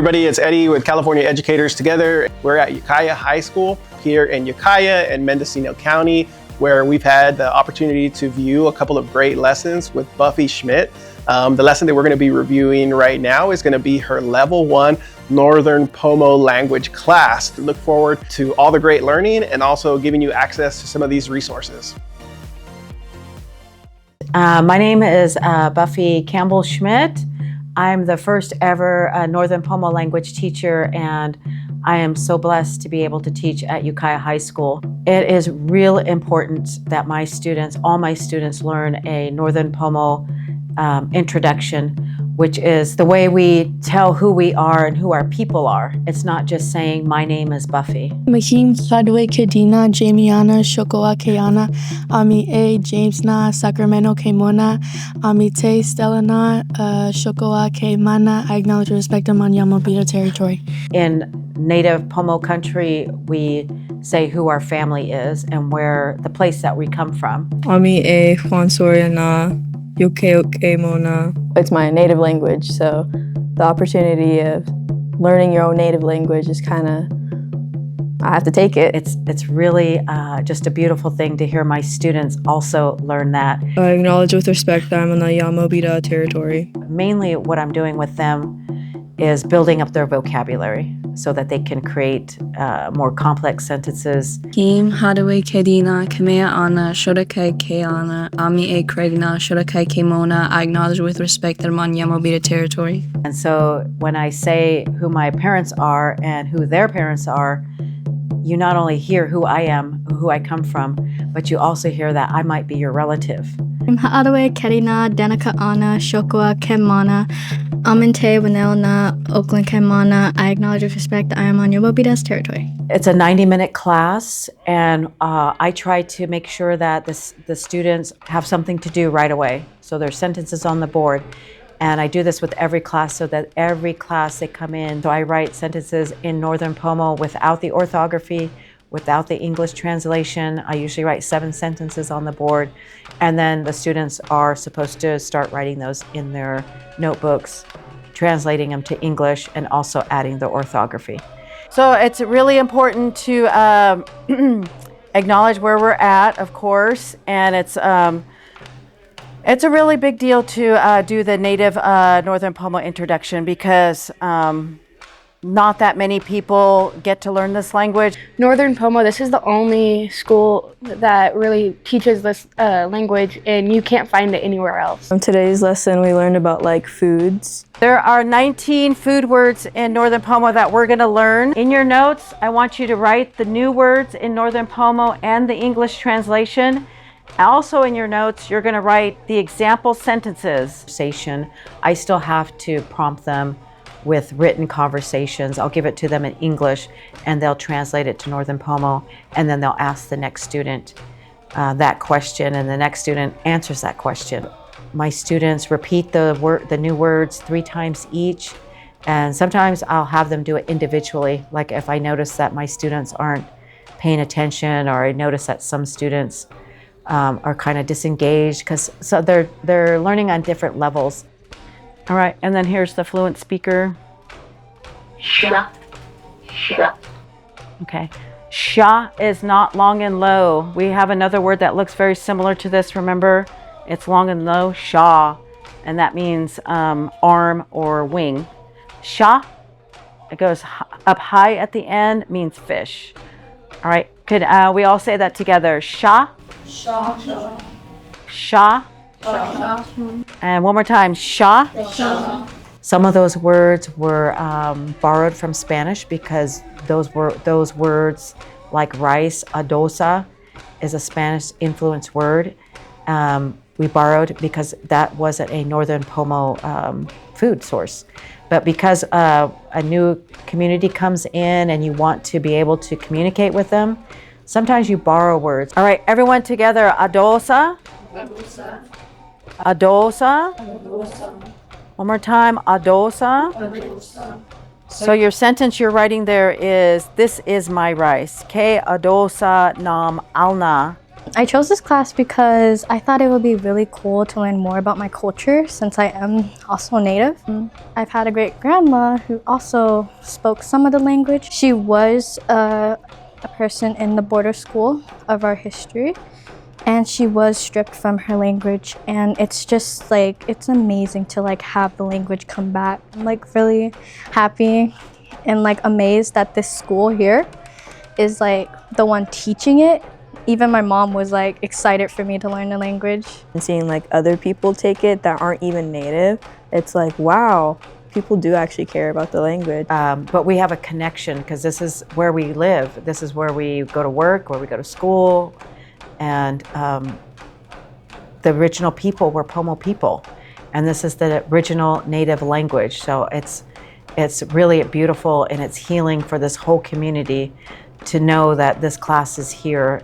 everybody, it's Eddie with California Educators Together. We're at Ukiah High School here in Ukiah and Mendocino County, where we've had the opportunity to view a couple of great lessons with Buffy Schmidt. The lesson that we're going to be reviewing right now is going to be her Level 1 Northern Pomo language class. Look forward to all the great learning and also giving you access to some of these resources. My name is Buffy Campbell Schmidt. I'm the first ever Northern Pomo language teacher, and I am so blessed to be able to teach at Ukiah High School. It is real important that my students, all my students, learn a Northern Pomo introduction, which is the way we tell who we are and who our people are. It's not just saying, my name is Buffy. Mahim Chadwe Kedina, Jamiana, Shokoa Keana, Ami A, James Na, Sacramento Kemona, Ami Te, Stellana, Shokoa Kemana. I acknowledge and respect them on Yamobita territory. In Native Pomo country, we say who our family is and where the place that we come from. Ami A, Juan Soriana, Ukiah Mona. It's my native language, so the opportunity of learning your own native language is kind of, I have to take it. It's really just a beautiful thing to hear my students also learn that. I acknowledge with respect that I'm on the Yamobita territory. Mainly what I'm doing with them is building up their vocabulary so that they can create more complex sentences. Kim Hadaway Kedina, Kamea Ana, Shodakai Keana, Ami A Kregna, Shodakai Kemona. I acknowledge with respect that I'm on Yamobita territory. And so when I say who my parents are and who their parents are, you not only hear who I am, who I come from, but you also hear that I might be your relative. Ha'adawe Kedina, Danica Ana, Shokoa Kemana, Aminte Winelna, Oakland Kemana. I acknowledge with respect that I am on Yamobita's territory. It's a 90-minute class, and I try to make sure that the students have something to do right away. So there's sentences on the board. And I do this with every class so that every class they come in. So I write sentences in Northern Pomo without the orthography, without the English translation. I usually write 7 sentences on the board. And then the students are supposed to start writing those in their notebooks, translating them to English, and also adding the orthography. So it's really important to acknowledge where we're at, of course, and it's a really big deal to do the native Northern Pomo introduction because not that many people get to learn this language. Northern Pomo, this is the only school that really teaches this language, and you can't find it anywhere else. In today's lesson, we learned about foods. There are 19 food words in Northern Pomo that we're going to learn. In your notes, I want you to write the new words in Northern Pomo and the English translation. Also in your notes, you're going to write the example sentences. I still have to prompt them with written conversations. I'll give it to them in English and they'll translate it to Northern Pomo, and then they'll ask the next student that question, and the next student answers that question. My students repeat the new words 3 times each, and sometimes I'll have them do it individually. Like if I notice that my students aren't paying attention, or I notice that some students are kind of disengaged, so they're learning on different levels. All right, and then here's the fluent speaker. Sha. Sha. Okay. Sha is not long and low. We have another word that looks very similar to this, remember? It's long and low, sha, and that means arm or wing. Sha, it goes up high at the end, means fish. All right, could we all say that together? Sha. Sha. Sha. Sha. Sha. And one more time, sha. Sha. Some of those words were borrowed from Spanish because those words like rice, adosa, is a Spanish influenced word. We borrowed because that wasn't a Northern Pomo food source. But because a new community comes in and you want to be able to communicate with them, sometimes you borrow words. All right, everyone together, adosa. Adosa. Adosa. Adosa. One more time, adosa. Adosa. So your sentence you're writing there is, this is my rice. Ke adosa nam alna. I chose this class because I thought it would be really cool to learn more about my culture since I am also native. I've had a great grandma who also spoke some of the language. She was a person in the border school of our history, and she was stripped from her language, and it's just like, it's amazing to like have the language come back. I'm like really happy and like amazed that this school here is like the one teaching it. Even my mom was like excited for me to learn the language. And seeing like other people take it that aren't even native, it's like, wow, people do actually care about the language. But we have a connection because this is where we live. This is where we go to work, where we go to school. And the original people were Pomo people. And this is the original native language. So it's really beautiful, and it's healing for this whole community to know that this class is here